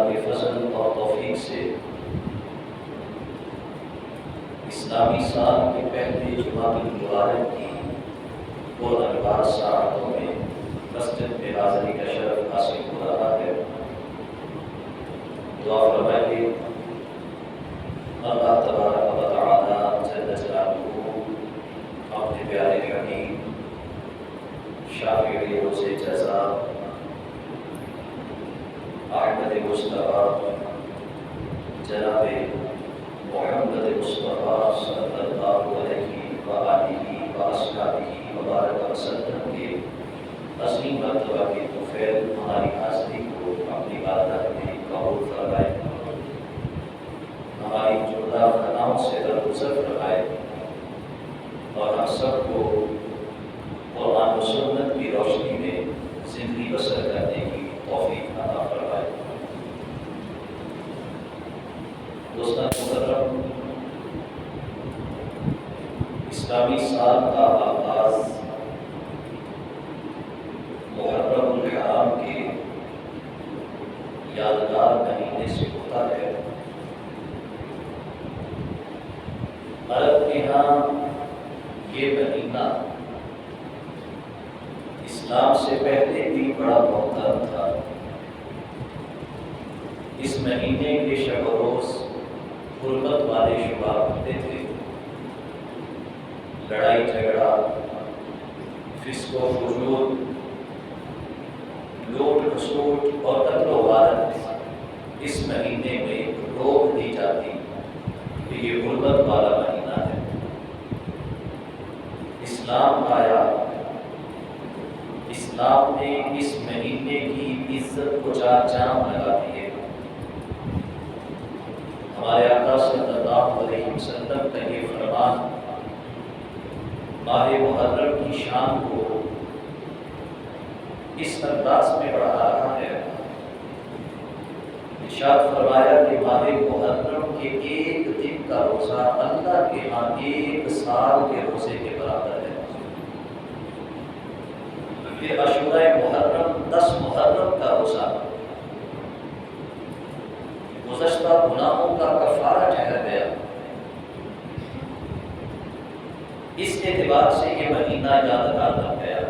تعالیٰ کے فضل اور توفیق سے اسلامی سال کے پہلے جمعہ المبارک کی پرانوار ساعتوں میں مسجد میں حاضری کا شرف حاصل ہو رہا ہے۔ دعا فرمائیے اللہ تبارک و تعالیٰ جل جلالہ اپنے پیارے حبیب شافع روز جزا احمد مصطفیٰ جناب محمد مصطفیٰ صلی اللہ علیہ وآلہ وأصحابہ وبارک وسلم کے عظیم مرتبہ کی توفیق ہماری حاضری کو اپنی بارگاہ میں قبول فرمائے، ہماری جملہ خطاؤں سے درگزر فرمائے اور ہم سب کو قرآن و سنت کی روشنی میں زندگی بسر کرنے کی توفیق عطا فرمائے۔ دوستان محترم، اسلامی سال کا آغاز محرم الحرام کے یادگار مہینے سے ہوتا ہے۔ عرب کے ہاں یہ مہینہ اسلام سے پہلے بھی بڑا محترم تھا۔ اس مہینے کے شب و روز حرمت والے شمار ہوتے تھے۔ لڑائی جھگڑا، فسق و فجور، لوٹ کھسوٹ اور قتل و غارت اس مہینے میں روک دی جاتی کہ یہ حرمت والا مہینہ ہے۔ اسلام آیا، اسلام نے اس مہینے کی عزت کو چار چاند لگا دیے۔ ہمارے آقا صلی اللہ علیہ وسلم کا یہ فرمان ماہ محرم کی شان کو اس انداز میں بڑھا رہا ہے۔ ارشاد فرمایا کہ ماہ محرم کے ایک دن کا روزہ اللہ کے ہاں ایک سال کے روزے کے برابر ہے۔ پھر عاشورہ محرم 10 محرم کا روزہ گزشتہ گناہوں کا کفارہ ٹھہر گیا۔ اس اعتبار سے یہ مہینہ یادگار بن گیا۔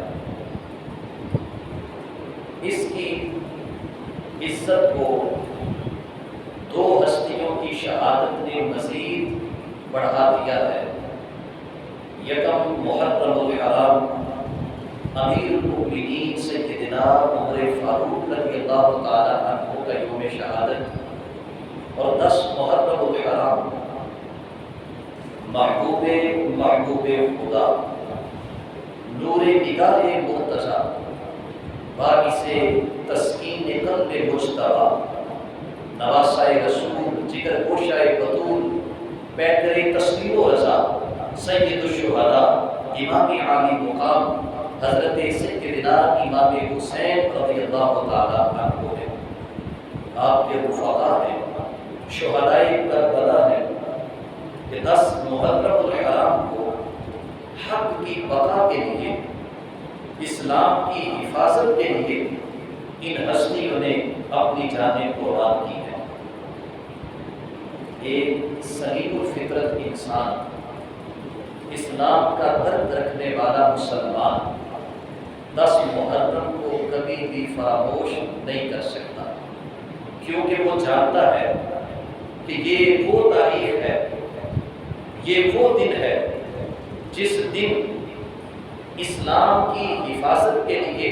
اس کی عزت کو دو ہستیوں کی شہادت نے مزید بڑھا دیا ہے۔ یکم محرم الحرام امیر المؤمنین سیدنا عمر فاروق رضی اللہ تعالی عنہ کا یوم شہادت، اور 10 محرم الحرام محبوب خدا نور نگاہ مرتضیٰ باعث تسکین قلب مجتبیٰ نواسہ رسول جگر گوشہ بطول پیکر تسلیم و رضا سید الشہداء امام عالی مقام حضرت سیدنا امام حسین رضی اللہ تعالی عنہ ہے۔ آپ کے رفقا ہیں، شہدائے کربلا ہیں کہ 10 محرم الحرام کو حق کی بقا کے لیے، اسلام کی حفاظت کے لیے ان ہستیوں نے اپنی جانیں قربان کی ہیں۔ ایک سلیم الفطرت انسان، اسلام کا درد رکھنے والا مسلمان 10 محرم کو کبھی بھی فراموش نہیں کر سکتا، کیونکہ وہ جانتا ہے کہ یہ وہ تاریخ ہے، یہ وہ دن ہے جس دن اسلام کی حفاظت کے لیے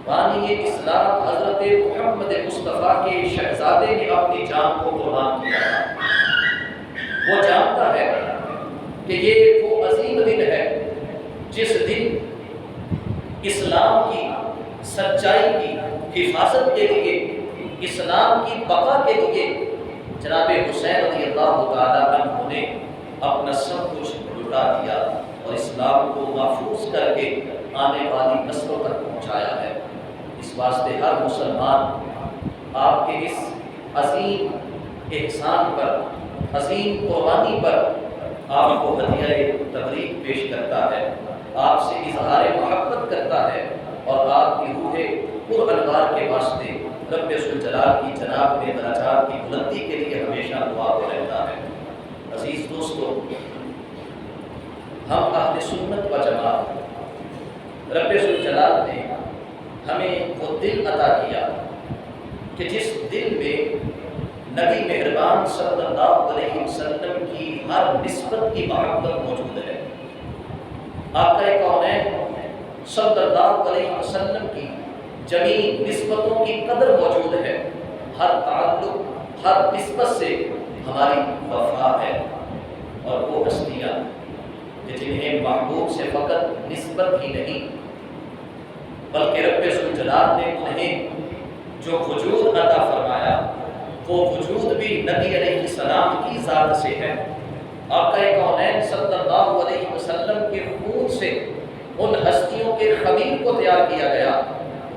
بانی اسلام حضرت محمد مصطفیٰ کے شہزادے نے اپنی جان کو قربان کیا۔ وہ جانتا ہے کہ یہ وہ عظیم دن ہے جس دن اسلام کی سچائی کی حفاظت کے لیے، اسلام کی بقا کے لیے جناب حسین رضی اللہ تعالی عنہ نے اپنا سب کچھ لٹا دیا اور اسلام کو محفوظ کر کے آنے والی نسلوں تک پہنچایا ہے۔ اس واسطے ہر مسلمان آپ کے اس عظیم احسان پر، عظیم قربانی پر آپ کو ہدیہ تبریک پیش کرتا ہے، آپ سے اظہار محبت کرتا ہے اور آپ کی روح پر انوار کے واسطے رب ذوالجلال کی جناب میں درجات کی بلندی کے لیے ہمیشہ دعا کو رہتا ہے۔ عزیز دوستو، ہم اہل سنت و جماعت، رب ذوالجلال نے ہمیں وہ دل عطا کیا کہ جس دل میں نبی مہربان صلی اللہ علیہ وسلم کی ہر نسبت کی محبت موجود ہے۔ آقا کونین صلی اللہ علیہ وسلم کی جمیع نسبتوں کی قدر موجود ہے۔ ہر تعلق، ہر نسبت سے ہماری وفا ہے، اور وہ ہستیاں کہ جنہیں محبوب سے فقط نسبت ہی نہیں بلکہ رب ذوالجلال نے انہیں جو وجود عطا فرمایا وہ وجود بھی نبی علیہ السلام کی ذات سے ہے۔ آقا کونین صلی اللہ علیہ وسلم کے خون سے ان ہستیوں کے خمیر کو تیار کیا گیا۔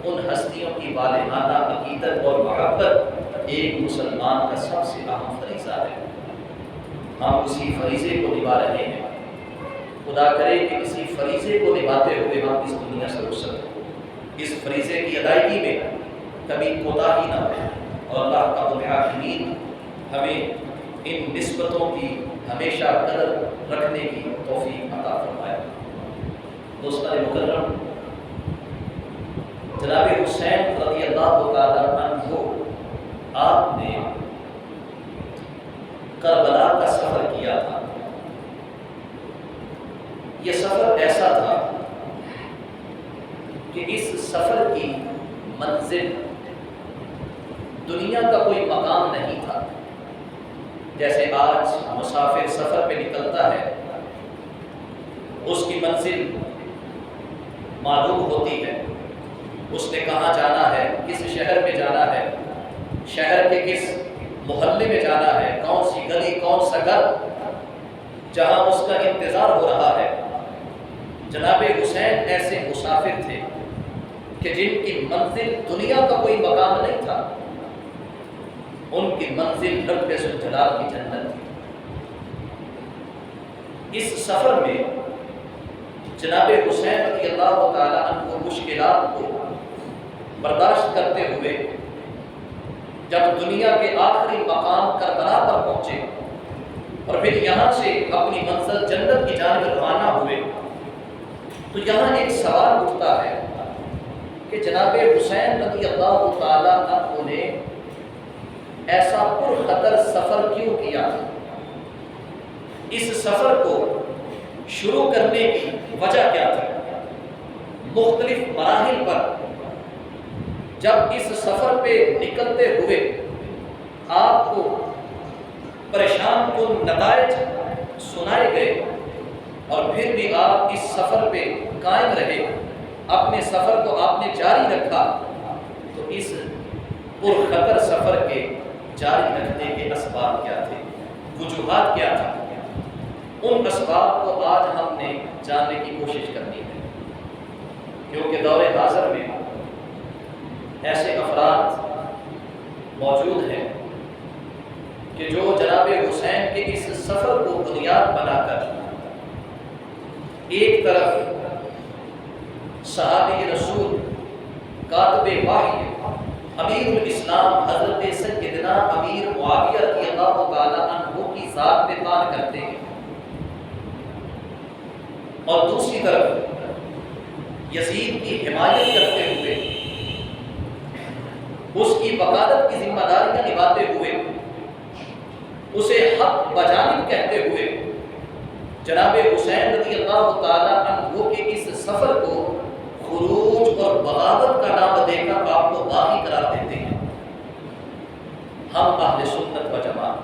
ان ہستیوں کی والہانہ عقیدت اور محبت ایک مسلمان کا سب سے اہم فریضہ ہے۔ ہم اسی فریضے کو نبھا رہے ہیں۔ خدا کرے کہ اسی فریضے کو نبھاتے ہوئے ہم اس دنیا سے رخصت ہوں، اس فریضے کی ادائیگی میں کبھی کوتاہی نہ ہو، اور اللہ کا الحاکمین ہمیں ان نسبتوں کی ہمیشہ قدر رکھنے کی توفیق عطا فرمائے۔ دوستان مکرم، جناب حسین رضی اللہ تعالیٰ عنہ آپ نے کربلا کا سفر کیا تھا۔ یہ سفر ایسا تھا کہ اس سفر کی منزل دنیا کا کوئی مقام نہیں تھا۔ جیسے آج مسافر سفر پہ نکلتا ہے، اس کی منزل معلوم ہوتی ہے، اس نے کہاں جانا ہے، کس شہر میں جانا ہے، شہر کے کس محلے میں جانا ہے، کون سی گلی، کون سا گھر جہاں اس کا انتظار ہو رہا ہے۔ جناب حسین ایسے مسافر تھے کہ جن کی منزل دنیا کا کوئی مقام نہیں تھا، ان کی منزل رب ذوالجلال کی جنت تھی۔ اس سفر میں جناب حسین رضی اللہ تعالیٰ عنہ مشکلات کو برداشت کرتے ہوئے جب دنیا کے آخری مقام کربلا پر پہنچے اور پھر یہاں سے اپنی منزل جنت کی جانب روانہ ہوئے، تو یہاں ایک سوال اٹھتا ہے کہ جناب حسین رضی اللہ تعالیٰ عنہ نے ایسا پرخطر سفر کیوں کیا؟ اس سفر کو شروع کرنے کی وجہ کیا تھی؟ مختلف مراحل پر جب اس سفر پہ نکلتے ہوئے آپ کو پریشان کن نتائج سنائے گئے اور پھر بھی آپ اس سفر پہ قائم رہے، اپنے سفر کو آپ نے جاری رکھا، تو اس پرخطر سفر کے جاری رکھنے کے اسباب کیا تھے، وجوہات کیا تھے؟ ان اسباب کو آج ہم نے جاننے کی کوشش کرنی ہے، کیونکہ دور حاضر میں ایسے افراد موجود ہیں کہ جو جناب حسین کے اس سفر کو بنیاد بنا کر ایک طرف صحابی رسول کاتب وحی امیر الاسلام حضرت سیدنا امیر معاویہ رضی اللہ تعالیٰ عنہ کی ذات پہ طعن کرتے ہیں، اور دوسری طرف یزید کی حمایت کرتے ہوئے، اس کی وکالت کی ذمہ داریاں نبھاتے ہوئے، اسے حق بجانب کہتے ہوئے جناب حسین رضی اللہ تعالیٰ عنہ کے اس سفر کو خروج اور بغاوت کا نام دے کر آپ کو باغی قرار دیتے ہیں۔ ہم اہل سنت و جماعت،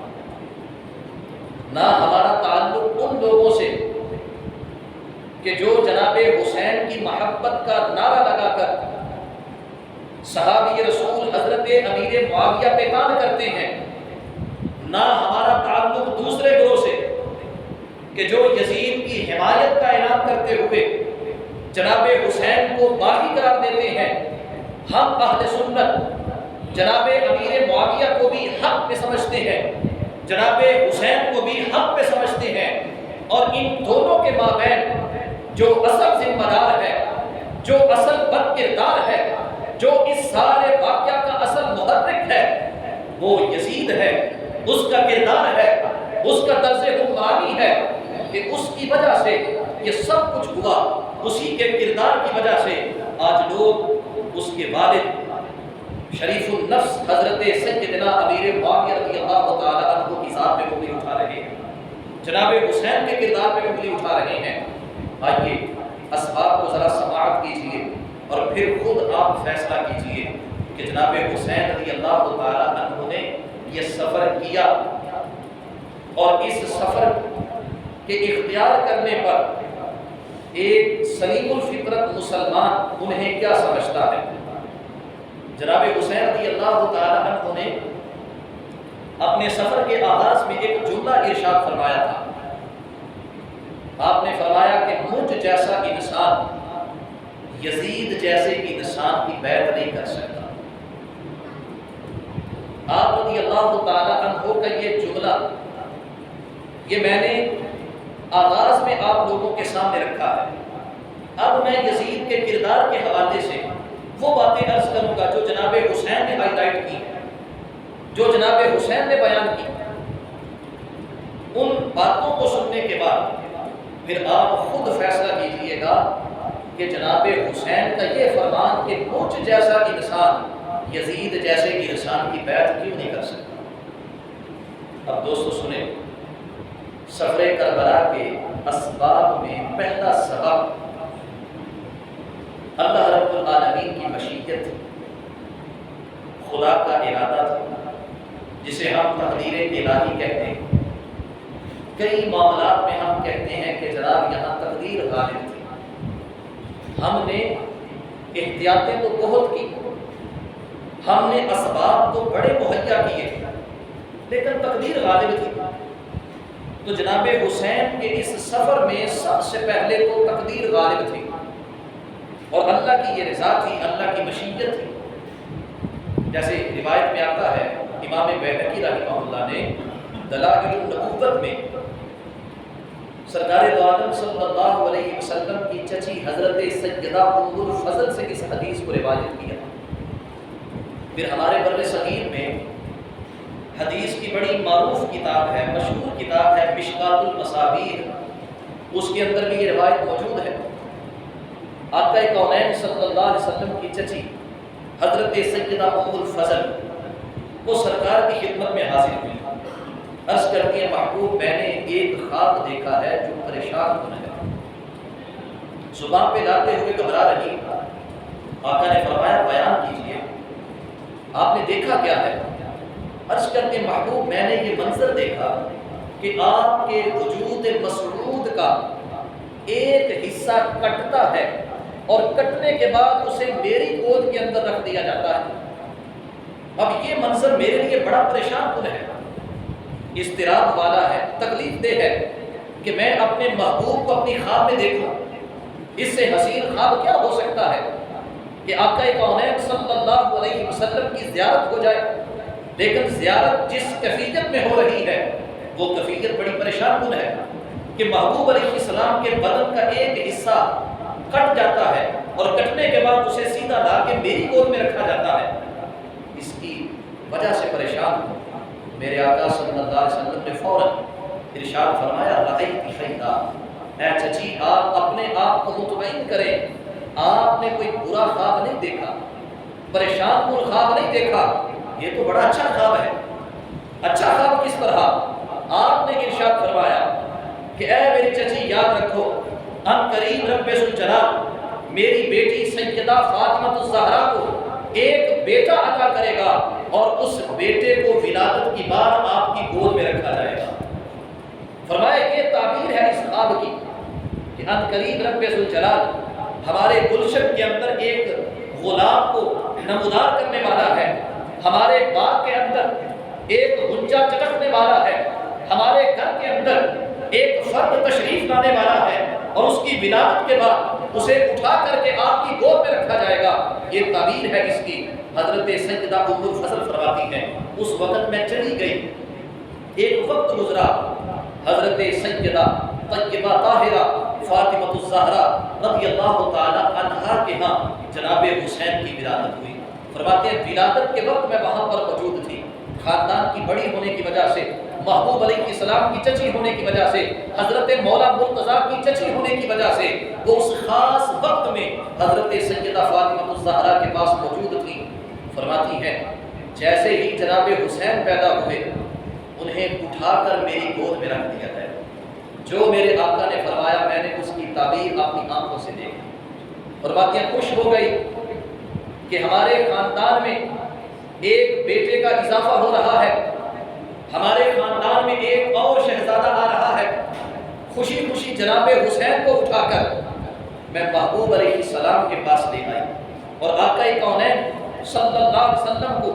نہ ہمارا تعلق ان لوگوں سے کہ جو جناب حسین کی محبت کا نعرہ لگا کر صحابی رسول حضرت امیر معاویہ پہ طعن کرتے ہیں، نہ ہمارا تعلق دوسرے گروہ سے کہ جو یزید کی حمایت کا اعلان کرتے ہوئے جناب حسین کو باغی قرار دیتے ہیں۔ ہم اہل سنت جناب امیر معاویہ کو بھی حق پہ سمجھتے ہیں، جناب حسین کو بھی حق پہ سمجھتے ہیں، اور ان دونوں کے مابین جو اصل ذمہ دار ہے، جو اصل بد کردار ہے، جو اس سارے واقعہ کا اصل محرک ہے وہ یزید ہے، اس کا کردار ہے، اس کا طرز حکمرانی ہے کہ اس کی وجہ سے یہ سب کچھ ہوا، اسی کے کردار کی وجہ سے آج لوگ اس کے والد شریف النفس حضرت سیدنا امیر معاویہ رضی اللہ تعالی عنہ کی ذات میں انگلی اٹھا رہے ہیں، جناب حسین کے کردار پہ انگلی اٹھا رہے ہیں۔ آئیے اسباب کو ذرا سماعت کیجئے اور پھر خود آپ فیصلہ کیجئے کہ جناب حسین رضی اللہ تعالی عنہ نے یہ سفر کیا اور اس سفر کے اختیار کرنے پر ایک سلیم الفطرت مسلمان انہیں کیا سمجھتا ہے۔ جناب حسین رضی اللہ تعالی عنہ نے اپنے سفر کے آغاز میں ایک جملہ ارشاد فرمایا تھا۔ آپ نے فرمایا کہ مجھ جیسا انسان یزید جیسے انسان کی بیعت نہیں کر سکتا۔ آپ رضی اللہ تعالی عنہ کا یہ جملہ یہ میں نے آغاز میں آپ لوگوں کے سامنے رکھا ہے۔ اب میں یزید کے کردار کے حوالے سے وہ باتیں عرض کروں گا جو جناب حسین نے ہائی لائٹ کی، جو جناب حسین نے بیان کی۔ ان باتوں کو سننے کے بعد پھر آپ خود فیصلہ کیجئے گا کہ جناب حسین کا یہ فرمان کہ مجھ جیسا انسان یزید جیسے انسان کی بیعت کیوں نہیں کر سکتا۔ اب دوستو سنیں، سفر کربلا کے اسباب میں پہلا سبب اللہ رب العالمین کی مشیت تھی، خدا کا ارادہ تھا جسے ہم تقدیر الہی کہتے ہیں۔ کئی معاملات میں ہم کہتے ہیں کہ جناب یہاں تقدیر غالب تھی، ہم نے احتیاطیں تو بہت کی، ہم نے اسباب تو بڑے مہیا کیے لیکن تقدیر غالب تھی۔ تو جناب حسین کے اس سفر میں سب سے پہلے تو تقدیر غالب تھی اور اللہ کی یہ رضا تھی، اللہ کی مشیت تھی۔ جیسے روایت میں آتا ہے، امام بیہقی رحمہ اللہ نے دلائل النبوت میں سرکار دو عالم صلی اللہ علیہ وسلم کی چچی حضرت سیدہ ام الفضل سے اس حدیث کو روایت کیا۔ پھر ہمارے بر صغیر میں حدیث کی بڑی معروف کتاب ہے، مشہور کتاب ہے مشکات المصابیح، اس کے اندر بھی یہ روایت موجود ہے۔ آقا کونین صلی اللہ علیہ وسلم کی چچی حضرت سیدہ ام الفضل وہ سرکار کی خدمت میں حاضر ہوئی، عرض کرتی ہے محبوب میں نے ایک خواب دیکھا ہے جو پریشان کن ہے، زبان پہ لاتے ہوئے گھبرا رہی۔ آقا نے فرمایا بیان کیجئے، آپ نے دیکھا کیا ہے؟ عرض کرتے محبوب میں نے یہ منظر دیکھا کہ آپ کے وجود مسعود کا ایک حصہ کٹتا ہے اور کٹنے کے بعد اسے میری گود کے اندر رکھ دیا جاتا ہے۔ اب یہ منظر میرے لیے بڑا پریشان کن ہے، اضطراب والا ہے، تکلیف دہ ہے کہ میں اپنے محبوب کو اپنی خواب میں دیکھوں۔ اس سے حسین خواب کیا ہو سکتا ہے کہ آقا کونین صلی اللہ علیہ وسلم کی زیارت ہو جائے، لیکن زیارت جس کیفیت میں ہو رہی ہے وہ کیفیت بڑی پریشان کن ہے کہ محبوب علیہ السلام کے بدن کا ایک حصہ کٹ جاتا ہے اور کٹنے کے بعد اسے سیدھا لا کے میری گود میں رکھا جاتا ہے۔ اس کی وجہ سے پریشان ہوں۔ میرے آقا صلی اللہ علیہ وسلم نے فوراً ارشاد فرمایا رأیت خیرا، اے چچی آپ اپنے آپ کو مطمئن کریں، آپ نے کوئی برا خواب نہیں دیکھا، پریشان کن خواب نہیں دیکھا، یہ تو بڑا اچھا خواب ہے۔ اچھا خواب کس طرح؟ آپ نے ارشاد فرمایا کہ اے میری چچی یاد رکھو، ان قریب رب ذوالجلال میری بیٹی سیدہ فاطمہ الزہرا کو ایک بیٹا عطا کرے گا اور اس بیٹے کو ولادت کی بار آپ کی گود میں رکھا جائے گا۔ فرمایا یہ تعبیر ہے اس خواب کی کہ ان قریب رب ذوالجلال ہمارے گلشن کے اندر ایک غلام کو نمودار کرنے والا ہے، ہمارے باغ کے اندر ایک غنچہ چٹکنے والا ہے، ہمارے گھر کے اندر ایک فرد تشریف لانے والا ہے اور اس کی ولادت کے بعد اسے اٹھا کر کے آپ کی گود میں رکھا جائے گا۔ یہ تعبیر ہے اس کی۔ حضرت سیدہ ام الفضل فرماتی ہیں اس وقت میں چلی گئی، ایک وقت گزرا، حضرت سیدہ طیبہ طاہرہ فاطمہ الزہرا رضی اللہ تعالی عنہا کے ہاں جناب حسین کی ولادت ہوئی۔ فرماتے ہیں ولادت کے وقت میں وہاں پر موجود تھی، خاندان کی بڑی ہونے کی وجہ سے، محبوب علیہ السلام کی چچی ہونے کی وجہ سے، حضرت مولا مرتضیٰ کی چچی ہونے کی وجہ سے وہ اس خاص وقت میں حضرت سیدہ فاطمہ الزہرا کے پاس موجود تھی۔ فرماتی ہیں جیسے ہی جناب حسین پیدا ہوئے انہیں اٹھا کر میری گود میں رکھ دیا گیا، جو میرے آقا نے فرمایا میں نے اس کی تعبیر اپنی آنکھوں سے دیکھی۔ فرماتی ہیں خوش ہو گئی کہ ہمارے خاندان میں ایک بیٹے کا اضافہ ہو رہا ہے، ہمارے خاندان میں ایک اور شہزادہ آ رہا ہے۔ خوشی خوشی جناب حسین کو اٹھا کر میں محبوب علیہ السلام کے پاس لے آئی اور آقا کونین صلی اللہ علیہ وسلم کو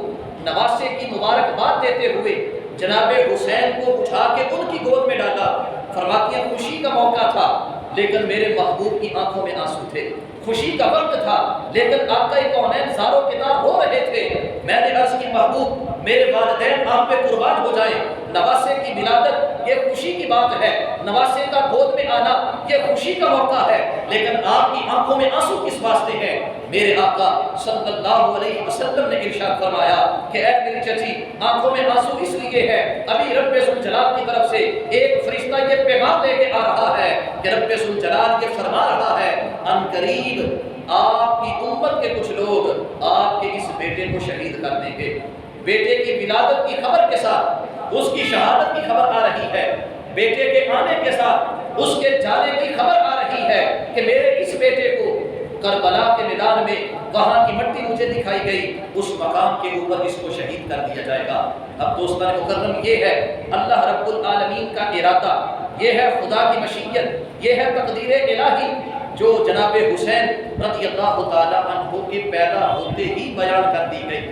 نواسے کی مبارکباد دیتے ہوئے جناب حسین کو اٹھا کے ان کی گود میں ڈالا۔ فرماتی ہیں خوشی کا موقع تھا لیکن میرے محبوب کی آنکھوں میں آنسو تھے، خوشی کا وقت تھا لیکن آقا کونین زاروں کے دار رو رہے تھے۔ میں نے عرض کی محبوب میرے والدین آپ پہ قربان ہو جائیں، نواسے کی ولادت یہ خوشی کی بات ہے، نواسے کا گود میں آنا یہ خوشی کا موقع ہے، لیکن آپ کی آنکھوں میں آنسو کس واسطے ہیں؟ میرے آقا صلی اللہ علیہ وسلم نے ارشاد فرمایا کہ اے میری چچی آنکھوں میں آنسو اس لیے ہے، ابھی رب ذوالجلال کی طرف سے ایک فرشتہ یہ پیغام لے کے آ رہا ہے کہ رب ذوالجلال یہ فرما رہا ہے ان قریب آپ کی امت کے کچھ لوگ آپ کے اس بیٹے کو شہید کر دیں گے۔ بیٹے کی ولادت کی خبر کے ساتھ اس کی شہادت کی خبر آ رہی ہے، بیٹے کے آنے کے ساتھ اس کے جانے کی خبر آ رہی ہے کہ میرے اس بیٹے کو کربلا کے میدان میں وہاں کی مٹی مجھے دکھائی گئی، اس مقام کے اوپر اس کو شہید کر دیا جائے گا۔ اب دوستان مکرم یہ ہے اللہ رب العالمین کا ارادہ، یہ ہے خدا کی مشیت، یہ ہے تقدیر الہی جو جناب حسین رضی اللہ تعالی عنہ کے پیدا ہوتے ہی بیان کر دی گئی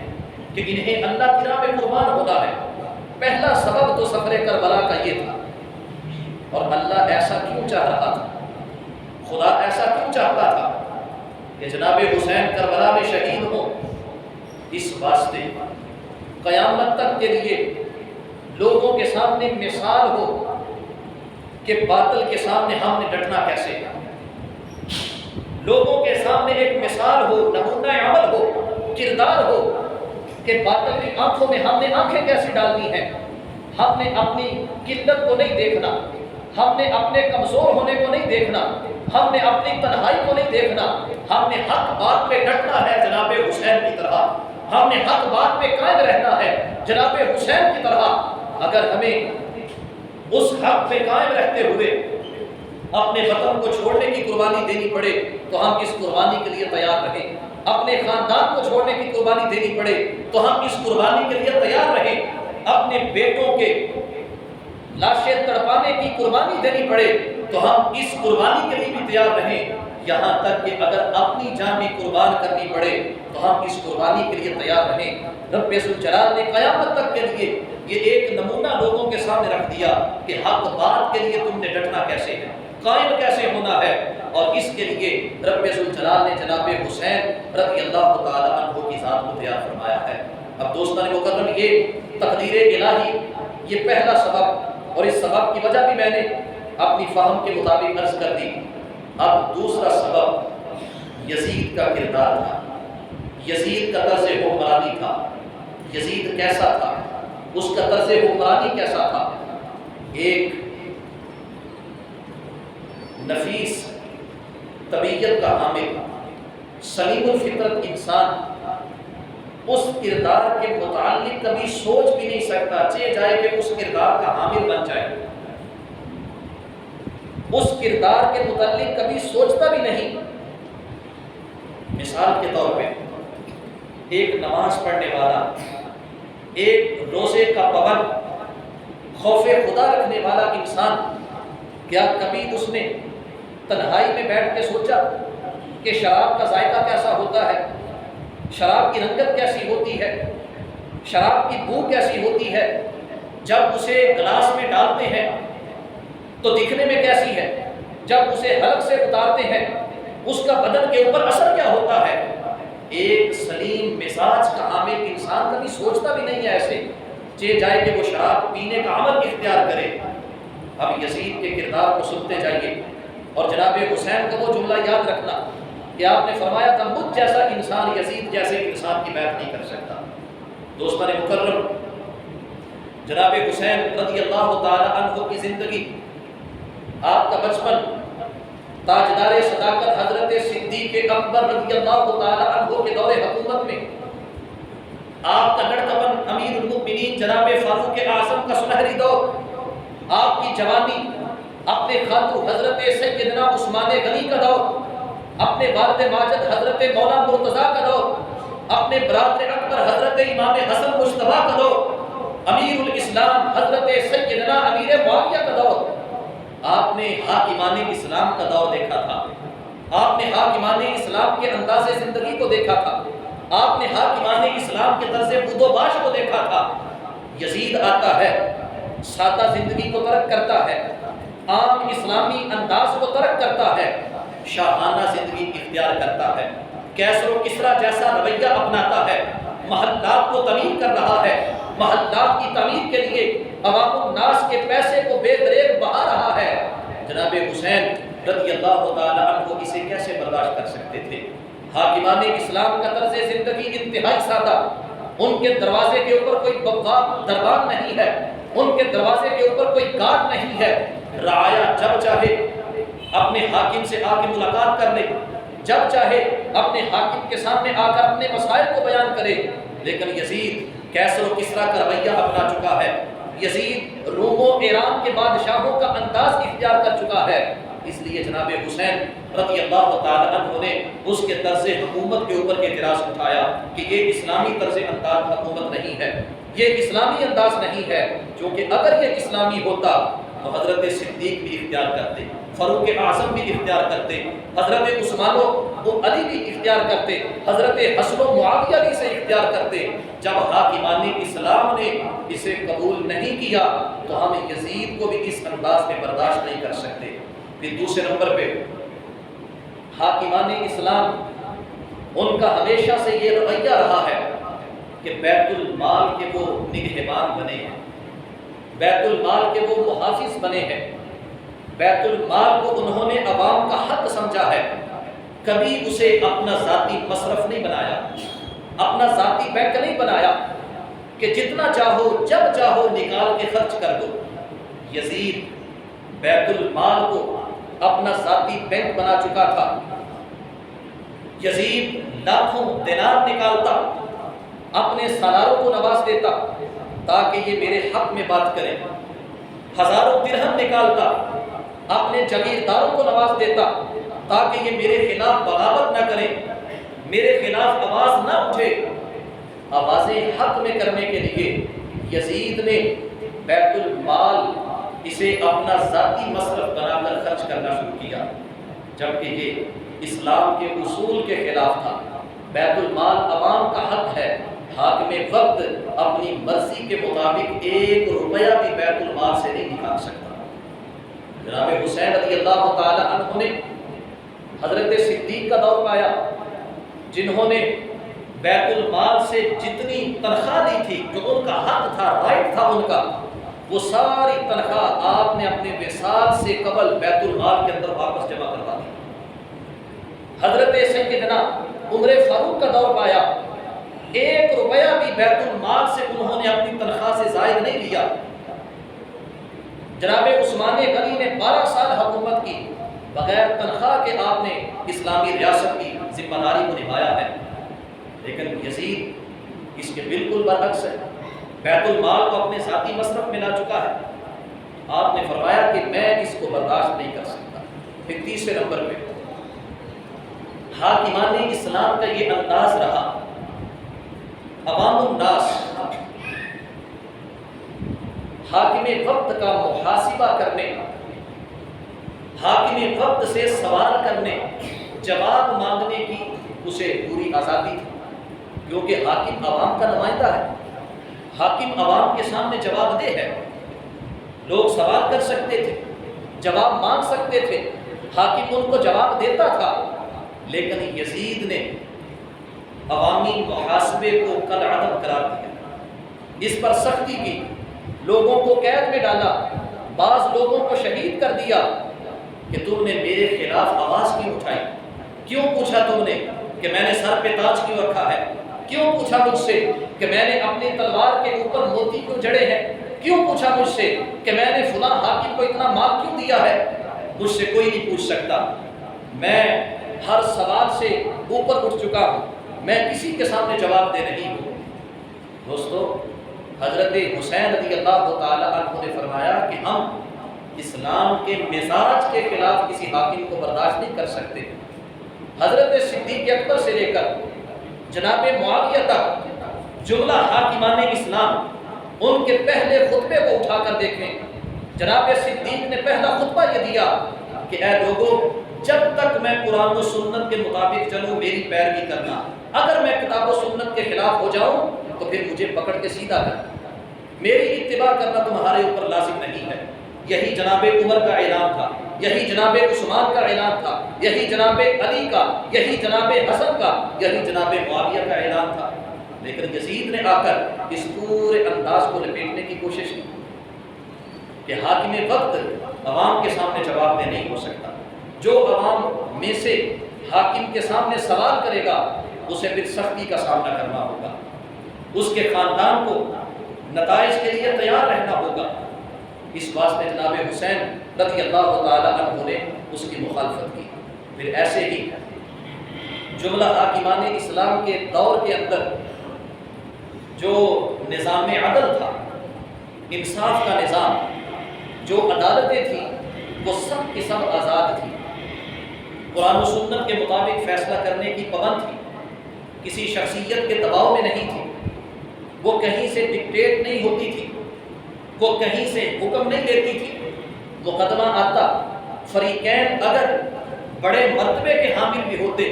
کہ انہیں اللہ کی راہ میں قربان ہونا ہے۔ پہلا سبب تو سفر کربلا کا یہ تھا، اور اللہ ایسا کیوں چاہ رہا تھا، خدا ایسا کیوں چاہتا تھا کہ جناب حسین کربلا میں شہید ہوں؟ اس واسطے قیامت تک کے لیے لوگوں کے سامنے مثال ہو کہ باطل کے سامنے ہم نے ڈٹنا کیسے ہے، لوگوں کے سامنے ایک مثال ہو، نمونہ عمل ہو، کردار ہو کہ باطل کی آنکھوں میں ہم نے آنکھیں کیسی ڈالنی ہیں، ہم نے اپنی قلت کو نہیں دیکھنا، ہم نے اپنے کمزور ہونے کو نہیں دیکھنا، ہم نے اپنی تنہائی کو نہیں دیکھنا، ہم نے حق بات پہ ڈٹنا ہے جناب حسین کی طرح، ہم نے حق بات پہ قائم رہنا ہے جناب حسین کی طرح۔ اگر ہمیں اس حق پہ قائم رہتے ہوئے اپنے وطن کو چھوڑنے کی قربانی دینی پڑے تو ہم اس قربانی کے لیے تیار رہیں، اپنے خاندان کو چھوڑنے کی قربانی دینی پڑے تو ہم اس قربانی کے لیے تیار رہیں، اپنے بیٹوں کے لاشیں تڑپانے کی قربانی دینی پڑے تو ہم اس قربانی کے لیے بھی تیار رہیں، یہاں تک کہ اگر اپنی جان بھی قربان کرنی پڑے تو ہم اس قربانی کے لیے تیار رہیں۔ رب ذوالجلال نے قیامت تک کے لیے یہ ایک نمونہ لوگوں کے سامنے رکھ دیا کہ حق بات کے لیے تم نے ڈٹنا کیسے ہے، قائم کیسے ہونا ہے، اور اس کے لیے رب ذوالجلال نے جناب حسین رضی اللہ تعالی عنہ کی ذات کو تیار فرمایا ہے۔ اب دوستان مکرم یہ تقدیر الہی یہ پہلا سبب، اور اس سبب کی وجہ بھی میں نے اپنی فہم کے مطابق عرض کر دی۔ اب دوسرا سبب یزید کا کردار تھا، یزید کا طرز حکمرانی تھا۔ یزید کیسا تھا، اس کا طرز حکمرانی کیسا تھا؟ ایک نفیس طبیعت کا حامل، سلیم الفطرت انسان اس کردار کے متعلق کبھی سوچ بھی نہیں سکتا، چاہے جائے کہ اس کردار کا حامل بن جائے، اس کردار کے متعلق کبھی سوچتا بھی نہیں۔ مثال کے طور پہ ایک نماز پڑھنے والا، ایک روزے کا پابند، خوف خدا رکھنے والا انسان، کیا کبھی اس نے تنہائی میں بیٹھ کے سوچا کہ شراب کا ذائقہ کیسا ہوتا ہے، شراب کی رنگت کیسی ہوتی ہے، شراب کی بو کیسی ہوتی ہے، جب اسے گلاس میں ڈالتے ہیں تو دکھنے میں کیسی ہے، جب اسے حلق سے اتارتے ہیں اس کا بدن کے اوپر اثر کیا ہوتا ہے؟ ایک سلیم مزاج کا حامل انسان کبھی سوچتا بھی نہیں ہے ایسے، چاہے جائے کہ وہ شراب پینے کا عمل اختیار کرے۔ اب یزید کے کردار کو سنتے جائیے اور جناب حسین کا وہ جملہ یاد رکھنا کہ آپ نے فرمایا تھا مجھ جیسا انسان یزید جیسے انسان کی بیعت نہیں کر سکتا۔ دوستان مکرم، جناب حسین رضی اللہ تعالی عنہ کی زندگی، آپ کا بچپن تاجدار صداقت حضرت صدیق اکبر رضی اللہ تعالی عنہ کے دور حکومت میں، آپ کا لڑکپن امیر المؤمنین جناب فاروق اعظم کا سنہری دور، آپ کی جوانی اپنے خاتو حضرت سیدنا عثمان غنی کا دور، اپنے والد ماجد حضرت مولا مرتضیٰ کا دور، اپنے برادر اکبر حضرت امام حسن مجتبیٰ کا دور، امیر الاسلام حضرت سیدنا امیر معاویہ کا دور، آپ نے حاکمان اسلام کا دور دیکھا تھا، آپ نے حاکمان اسلام کے انداز زندگی کو دیکھا تھا، آپ نے حاکمان اسلام کے طرز بود و باش کو دیکھا تھا۔ یزید آتا ہے، سادہ زندگی کو ترک کرتا ہے، عام اسلامی انداز کو ترک کرتا ہے، شاہانہ زندگی اختیار کرتا ہے، کیسر و کسریٰ جیسا رویہ اپناتا ہے، محلات کو تعمیر کر رہا ہے، محلات کی تعمیر کے لیے عوام الناس کے پیسے کو بے دریغ بہا رہا ہے۔ جناب حسین رضی اللہ تعالی عنہ اسے کیسے برداشت کر سکتے تھے؟ حاکمان اسلام کا طرز زندگی انتہائی سادہ، ان کے دروازے کے اوپر کوئی بواب دربان نہیں ہے، ان کے دروازے کے اوپر کوئی گارڈ نہیں ہے، رعایا جب چاہے اپنے حاکم سے آ کے ملاقات کر لے، جب چاہے اپنے حاکم کے سامنے آ کر اپنے مسائل کو بیان کرے۔ لیکن یزید کیسر و کسریٰ کا رویہ اپنا چکا ہے، یزید روم و ایران کے بادشاہوں کا انداز اختیار کر چکا ہے۔ اس لیے جناب حسین رضی اللہ تعالی عنہ نے اس کے طرز حکومت کے اوپر اعتراض اٹھایا کہ یہ اسلامی طرز انداز حکومت نہیں ہے، یہ اسلامی انداز نہیں ہے، کیونکہ اگر یہ اسلامی ہوتا تو حضرت صدیق بھی اختیار کرتے، فاروق اعظم بھی اختیار کرتے، حضرت عثمان و علی بھی اختیار کرتے، حضرت حسن و معاویہ بھی اسے اختیار کرتے۔ جب حاکمان اسلام نے اسے قبول نہیں کیا تو ہم یزید کو بھی اس انداز میں برداشت نہیں کر سکتے۔ پھر دوسرے نمبر پہ حاکمان اسلام، ان کا ہمیشہ سے یہ رویہ رہا ہے کہ بیت المال کے وہ نگہبان بنے ہیں، بیت المال کے وہ محافظ بنے ہیں، بیت المال کو انہوں نے عوام کا حق سمجھا ہے، کبھی اسے اپنا ذاتی مصرف نہیں بنایا، اپنا ذاتی بینک نہیں بنایا کہ جتنا چاہو جب چاہو نکال کے خرچ کر دو۔ یزید بیت المال کو اپنا ذاتی بینک بنا چکا تھا، یزید لاکھوں دینار نکالتا، اپنے سالاروں کو نواز دیتا تاکہ یہ میرے حق میں بات کریں، ہزاروں درہم نکالتا، اپنے جگیرداروں کو نواز دیتا تاکہ یہ میرے خلاف بغاوت نہ کریں، میرے خلاف آواز نہ اٹھے۔ آوازیں حق میں کرنے کے لیے یزید نے بیت المال اسے اپنا ذاتی مصرف بنا کر خرچ کرنا شروع کیا، جبکہ یہ اسلام کے اصول کے خلاف تھا۔ بیت المال عوام کا حق ہے، حاکم وقت اپنی مرضی کے مطابق 1 روپیہ بھی بیت المال سے نہیں نکال سکتا۔ جناب حسین رضی اللہ تعالی عنہ نے حضرت صدیق کا دور پایا، جنہوں نے بیت المال سے جتنی تنخواہ لی تھی، جو ان کا حق تھا، رائٹ تھا ان کا، وہ ساری تنخواہ آپ نے اپنے وصال سے قبل بیت المال کے اندر واپس جمع کروا دی۔ حضرت سیدنا عمر فاروق کا دور پایا، 1 روپیہ بھی بیت المال سے انہوں نے اپنی تنخواہ سے زائد نہیں لیا۔ جناب عثمان غنی نے 12 سال حکومت کی، بغیر تنخواہ کے آپ نے اسلامی ریاست کی ذمہ داری کو نبھایا ہے۔ لیکن یزید اس کے بالکل برعکس ہے، بیت المال کو اپنے ذاتی مصرف میں لا چکا ہے۔ آپ نے فرمایا کہ میں اس کو برداشت نہیں کر سکتا۔ پھر تیسرے نمبر پہ حاکمان اسلام کا یہ انداز رہا، عوام الناس حاکم وقت کا محاسبہ کرنے، حاکم وقت سے سوال کرنے، جواب مانگنے کی اسے پوری آزادی تھی، کیونکہ حاکم عوام کا نمائندہ ہے، حاکم عوام کے سامنے جواب دہ ہے۔ لوگ سوال کر سکتے تھے، جواب مانگ سکتے تھے، حاکم ان کو جواب دیتا تھا۔ لیکن یزید نے عوامی محاسبے کو کالعدم قرار دیا، اس پر سختی کی، لوگوں کو قید میں ڈالا، بعض لوگوں کو شہید کر دیا۔ کہ تم نے میرے خلاف آواز کیوں اٹھائی؟ کیوں پوچھا تم نے کہ میں نے سر پہ تاج کیوں رکھا ہے؟ کیوں پوچھا مجھ سے کہ میں نے اپنی تلوار کے اوپر موتی کیوں جڑے ہیں؟ کیوں پوچھا مجھ سے کہ میں نے فلاں حاکم کو اتنا مال کیوں دیا ہے؟ مجھ سے کوئی نہیں پوچھ سکتا، میں ہر سوال سے اوپر اٹھ چکا ہوں، میں کسی کے سامنے جواب دہ نہیں ہوں۔ دوستو، حضرت حسین رضی اللہ تعالی عنہ نے فرمایا کہ ہم اسلام کے مزاج کے خلاف کسی حاکم کو برداشت نہیں کر سکتے۔ حضرت صدیق اکبر سے لے کر جناب معاویہ تک جملہ حاکمان اسلام، ان کے پہلے خطبے کو اٹھا کر دیکھیں۔ جناب صدیق نے پہلا خطبہ یہ دیا کہ اے لوگوں، جب تک میں قرآن و سنت کے مطابق چلوں میری پیروی کرنا، اگر میں کتاب و سنت کے خلاف ہو جاؤں تو پھر مجھے پکڑ کے سیدھا کرنا، میری اتباع کرنا تمہارے اوپر لازم نہیں ہے۔ یہی جناب عمر کا اعلان تھا، یہی جناب عثمان کا اعلان تھا، یہی جناب علی کا، یہی جناب حسن کا، یہی جناب معاویہ کا اعلان تھا۔ لیکن یزید نے آ کر اس پورے انداز کو لپیٹنے کی کوشش کی کہ حاکم وقت عوام کے سامنے جواب دہ نہیں ہو سکتا، جو عوام میں سے حاکم کے سامنے سوال کرے گا اسے پھر سختی کا سامنا کرنا ہوگا، اس کے خاندان کو نتائج کے لیے تیار رہنا ہوگا۔ اس واسطے جناب حسین رضی اللہ تعالی عنہ نے اس کی مخالفت کی۔ پھر ایسے ہی جملہ حاکمان اسلام کے دور کے اندر جو نظام عدل تھا، انصاف کا نظام، جو عدالتیں تھیں وہ سب کی سب آزاد تھی، قرآن و سنت کے مطابق فیصلہ کرنے کی پابند تھی، کسی شخصیت کے دباؤ میں نہیں تھی، وہ کہیں سے ڈکٹیٹ نہیں ہوتی تھی، وہ کہیں سے حکم نہیں لیتی تھی۔ مقدمہ آتا، فریقین اگر بڑے مرتبے کے حامل بھی ہوتے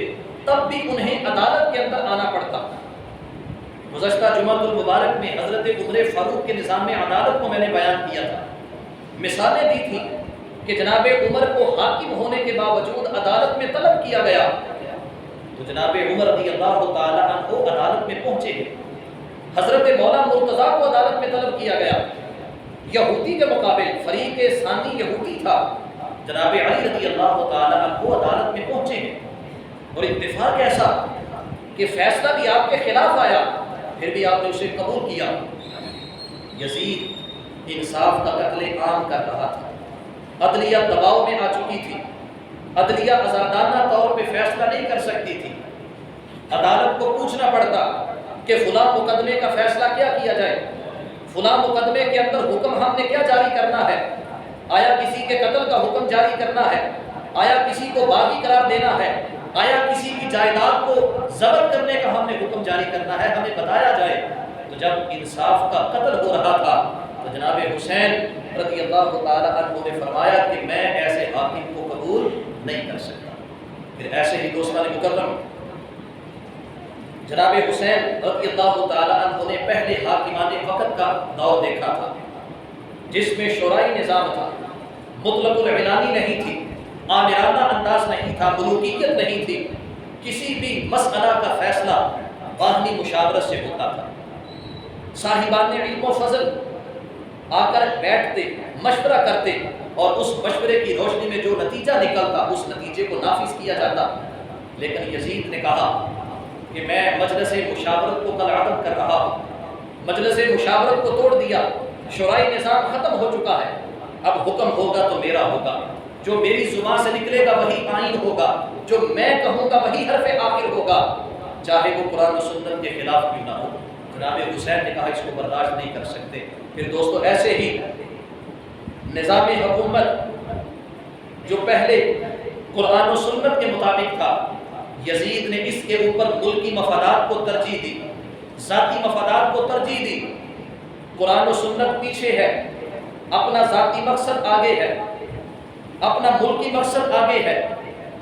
تب بھی انہیں عدالت کے اندر آنا پڑتا۔ گزشتہ جمعۃ المبارک میں حضرت عمر فاروق کے نظام عدالت کو میں نے بیان کیا تھا، مثالیں دی تھی کہ جناب عمر کو حاکم ہونے کے باوجود عدالت میں طلب کیا گیا تو جناب عمر رضی اللہ تعالی عنہ عدالت میں پہنچے ہیں۔ حضرت مولا مرتضیٰ کو عدالت میں طلب کیا گیا، یہودی کے مقابل فریق ثانی یہودی تھا، جناب علی رضی اللہ تعالی عنہ عدالت میں پہنچے ہیں، اور اتفاق ایسا کہ فیصلہ بھی آپ کے خلاف آیا پھر بھی آپ نے اسے قبول کیا۔ یزید انصاف کا قتل عام کر رہا تھا، عدلیہ دباؤ میں آ چکی تھی، عدلیہ آزادانہ طور پہ فیصلہ نہیں کر سکتی تھی، عدالت کو پوچھنا پڑتا کہ فلاں مقدمے کا فیصلہ کیا جائے، فلاں مقدمے کے اندر حکم ہم نے کیا جاری کرنا ہے، آیا کسی کے قتل کا حکم جاری کرنا ہے، آیا کسی کو باغی قرار دینا ہے، آیا کسی کی جائیداد کو ضبط کرنے کا ہم نے حکم جاری کرنا ہے، ہمیں بتایا جائے۔ تو جب انصاف کا قتل ہو رہا تھا تو جناب حسین رضی اللہ تعالی عنہ نے فرمایا کہ میں ایسے حاکم کو قبول نہیں کر سکتا۔ پھر ایسے ہی دوستان مکرم، جناب حسین رضی اللہ تعالی عنہ نے پہلے حاکمان وقت کا دور دیکھا تھا جس میں شورائی نظام تھا، مطلق العنانی نہیں تھی، آمرانہ انداز نہیں تھا، ملوکیت نہیں تھی، کسی بھی مسئلہ کا فیصلہ باہمی مشاورت سے ہوتا تھا، صاحبان علم و فضل آ کر بیٹھتے، مشورہ کرتے اور اس مشورے کی روشنی میں جو نتیجہ نکلتا اس نتیجے کو نافذ کیا جاتا۔ لیکن یزید نے کہا کہ میں مجلس مشاورت کو کل عدم کر رہا ہوں، مجلس مشاورت کو توڑ دیا، شورائی نظام ختم ہو چکا ہے، اب حکم ہوگا تو میرا ہوگا، جو میری زبان سے نکلے گا وہی آئین ہوگا، جو میں کہوں گا وہی حرف آخر ہوگا، چاہے وہ قرآن و سنت کے خلاف کیوں نہ ہو۔ جناب حسین نے کہا اس کو برداشت نہیں کر سکتے۔ پھر دوستو ایسے ہی نظام حکومت جو پہلے قرآن و سنت کے مطابق تھا، یزید نے اس کے اوپر ملکی مفادات کو ترجیح دی، ذاتی مفادات کو ترجیح دی۔ قرآن و سنت پیچھے ہے، اپنا ذاتی مقصد آگے ہے، اپنا ملکی مقصد آگے ہے،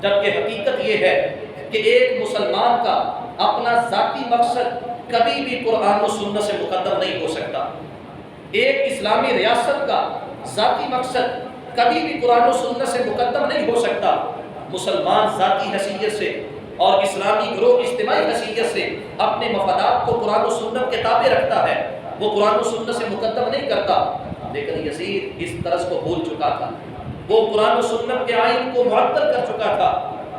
جبکہ حقیقت یہ ہے کہ ایک مسلمان کا اپنا ذاتی مقصد کبھی بھی قرآن و سنت سے مقدم نہیں ہو سکتا۔ ایک اسلامی ریاست کا ذاتی مقصد کبھی بھی قرآن و سنت سے مقدم نہیں ہو سکتا۔ مسلمان ذاتی حیثیت سے اور اسلامی گروہ اجتماعی حیثیت سے اپنے مفادات کو قرآن و سنت کے تابع رکھتا ہے، وہ قرآن و سنت سے مقدم نہیں کرتا۔ لیکن یزید اس طرز کو بھول چکا تھا، وہ قرآن و سنت کے آئین کو معطل کر چکا تھا،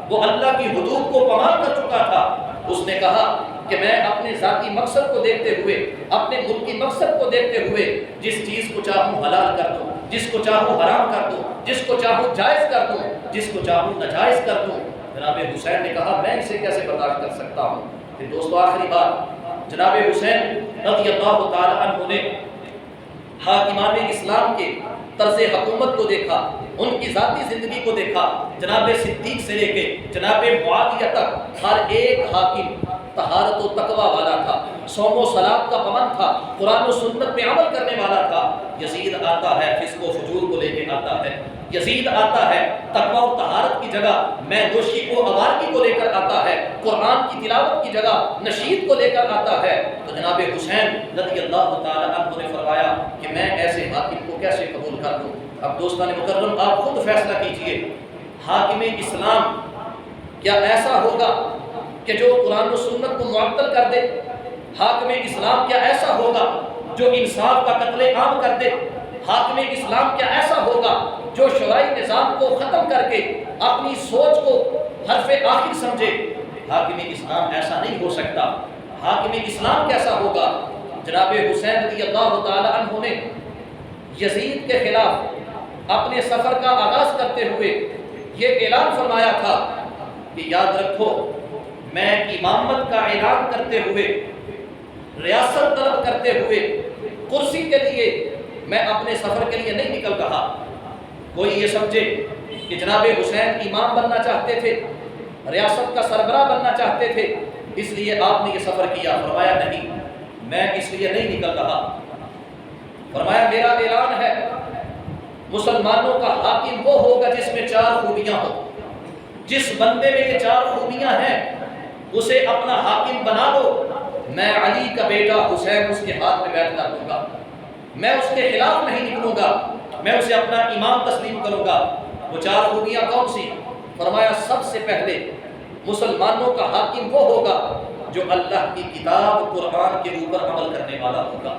وہ اللہ کی حدود کو پامال کر چکا تھا، اس نے کہا کہ میں اپنے ذاتی مقصد کو دیکھتے ہوئے، اپنے ملکی مقصد کو دیکھتے ہوئے جس چیز کو چاہوں حلال کر دوں، جس کو چاہوں حرام کر دوں، جس کو چاہوں جائز کر دوں، جس کو چاہوں ناجائز کر دوں۔ جناب حسین نے کہا میں اسے کیسے برداشت کر سکتا ہوں۔ پھر دوستو آخری بات، جناب حسین رضی اللہ تعالی عنہ نے حاکمان اسلام کے طرز حکومت کو دیکھا، ان کی ذاتی زندگی کو دیکھا۔ جناب صدیق سے لے کے جناب معاویہ تک ہر ایک حاکم طہارت و تقوی والا تھا، صوم و صلاۃ کا پابند تھا، قرآن و سنت پہ عمل کرنے والا تھا۔ یزید آتا ہے فسق و فجور کو لے کے آتا ہے، یزید آتا ہے تقوی و طہارت کی جگہ میں نوشی کو آوارگی کو لے کر آتا ہے، قرآن کی تلاوت کی جگہ نشید کو لے کر آتا ہے۔ تو جناب حسین رضی اللہ تعالی عنہ نے فرمایا کہ میں ایسے حاکم کو کیسے قبول کر لوں۔ اب دوستان مکرم آپ خود فیصلہ کیجئے، حاکم اسلام کیا ایسا ہوگا کہ جو قرآن و سنت کو معطل کر دے؟ حاکم اسلام کیا ایسا ہوگا جو انصاف کا قتل عام کر دے؟ حاکم اسلام کیا ایسا ہوگا جو شرعی نظام کو ختم کر کے اپنی سوچ کو حرف آخر سمجھے؟ حاکم اسلام ایسا نہیں ہو سکتا۔ حاکم اسلام کیسا ہوگا؟ جناب حسین رضی اللہ تعالی عنہ نے یزید کے خلاف اپنے سفر کا آغاز کرتے ہوئے یہ اعلان فرمایا تھا کہ یاد رکھو میں امامت کا اعلان کرتے ہوئے، ریاست طلب کرتے ہوئے، کرسی کے لیے میں اپنے سفر کے لیے نہیں نکل رہا۔ کوئی یہ سمجھے کہ جناب حسین امام بننا چاہتے تھے، ریاست کا سربراہ بننا چاہتے تھے، اس لیے آپ نے یہ سفر کیا۔ فرمایا نہیں، میں اس لیے نہیں نکل رہا۔ فرمایا میرا اعلان ہے مسلمانوں کا حاکم وہ ہوگا جس میں 4 خوبیاں ہوں۔ جس بندے میں یہ 4 خوبیاں ہیں اسے اپنا حاکم بنا دو، میں علی کا بیٹا حسین اس کے ہاتھ میں بیعت کر دوں گا، میں اس کے خلاف نہیں نکلوں گا، میں اسے اپنا امام تسلیم کروں گا۔ وہ 4 خوبیاں کون سی؟ فرمایا سب سے پہلے مسلمانوں کا حاکم وہ ہوگا جو اللہ کی کتاب قرآن کے اوپر عمل کرنے والا ہوگا۔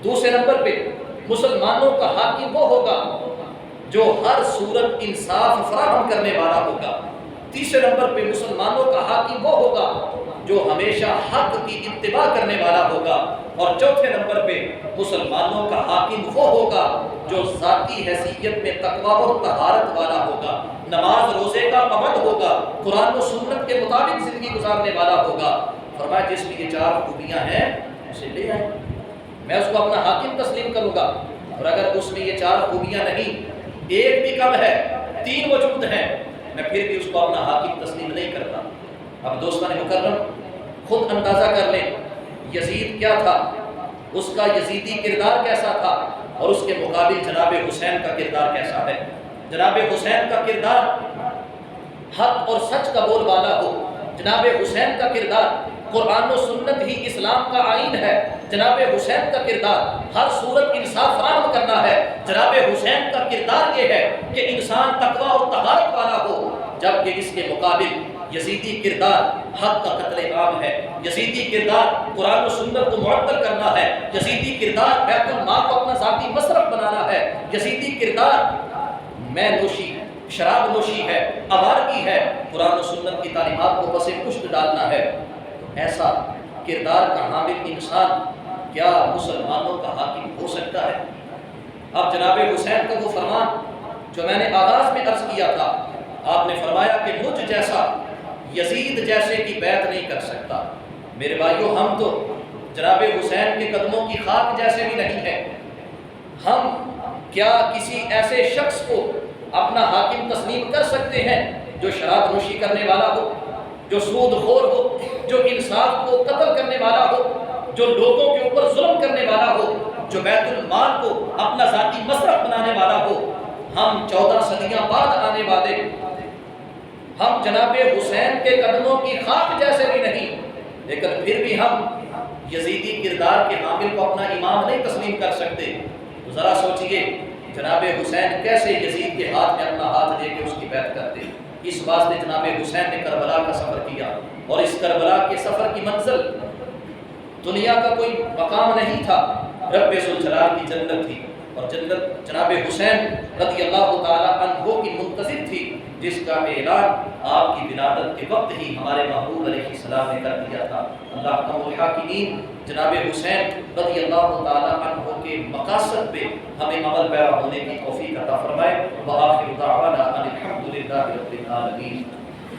دوسرے نمبر پہ مسلمانوں کا حاکم وہ ہوگا جو ہر صورت انصاف فراہم کرنے والا ہوگا۔ تیسرے نمبر پہ مسلمانوں کا حاکم وہ ہوگا جو ہمیشہ حق کی اتباع کرنے والا ہوگا۔ اور چوتھے نمبر پہ مسلمانوں کا حاکم وہ ہوگا جو ذاتی حیثیت میں تقویٰ و طہارت والا ہوگا، نماز روزے کا پابند ہوگا، قرآن و سنت کے مطابق زندگی گزارنے والا ہوگا۔ فرمایا جس میں یہ 4 خوبیاں ہیں اسے لے آئیں، میں اس کو اپنا حاکم تسلیم کروں گا۔ اور اگر اس میں یہ 4 خوبیاں نہیں، ایک بھی کم ہے، 3 موجود ہیں، میں پھر بھی اس کو اپنا حاکم تسلیم نہیں کرتا۔ اب دوستان مکرم خود اندازہ کر لیں یزید کیا تھا، اس کا یزیدی کردار کیسا تھا، اور اس کے مقابل جناب حسین کا کردار کیسا ہے۔ جناب حسین کا کردار حق اور سچ کا بول والا ہو، جناب حسین کا کردار قرآن و سنت ہی اسلام کا آئین ہے، جناب حسین کا کردار ہر صورت انصاف فراہم کرنا ہے، جناب حسین کا کردار یہ ہے کہ انسان تقویٰ اور طہارت والا ہو، جبکہ اس کے مقابل یزیدی کردار حق کا قتل عام ہے، یزیدی کردار قرآن و سنت کو معطل کرنا ہے، یزیدی کردار بیت المال کو اپنا ذاتی مصرف بنانا ہے، یزیدی کردار میں نوشی، شراب نوشی ہے، آوارگی ہے، قرآن و سنت کی تعلیمات کو پسِ پشت ڈالنا ہے۔ ایسا کردار کا حامل انسان کیا مسلمانوں کا حاکم ہو سکتا ہے؟ اب جناب حسین کا وہ فرمان جو میں نے آغاز میں عرض کیا تھا، آپ نے فرمایا کہ مجھ جیسا یزید جیسے کی بیعت نہیں کر سکتا۔ میرے بھائیو ہم تو جناب حسین کے قدموں کی خاک جیسے بھی نہیں ہیں، ہم کیا کسی ایسے شخص کو اپنا حاکم تسلیم کر سکتے ہیں جو شراب نوشی کرنے والا ہو، جو سود خور ہو، جو انصاف کو قتل کرنے والا ہو، جو لوگوں کے اوپر ظلم کرنے والا ہو، جو بیت المال کو اپنا ذاتی مصرف بنانے والا ہو؟ ہم 14 صدیاں بعد آنے والے، ہم جناب حسین کے قدموں کی خاک جیسے بھی نہیں، لیکن پھر بھی ہم یزیدی کردار کے حامل کو اپنا امام نہیں تسلیم کر سکتے۔ تو ذرا سوچئے جناب حسین کیسے یزید کے ہاتھ میں اپنا ہاتھ دے کے اس کی بیعت کرتے۔ اس واسطے جناب حسین نے کربلا کا سفر کیا، اور اس کربلا کے سفر کی منزل دنیا کا کوئی مقام نہیں تھا، رب ذوالجلال کی جنت تھی۔ اور جناب حسین رضی اللہ تعالیٰ عنہ کی منتظر تھی، جس کا اعلان آپ کی ولادت کے وقت ہی ہمارے محبوب علیہ السلام نے کر دیا تھا۔ اللہ کم الحاکمین جناب حسین رضی اللہ تعالیٰ عنہ کے مقاصد پہ ہمیں عمل پیرا ہونے کی توفیق عطا فرمائے۔ وآخر دعوانا ان الحمد للہ رب العالمین۔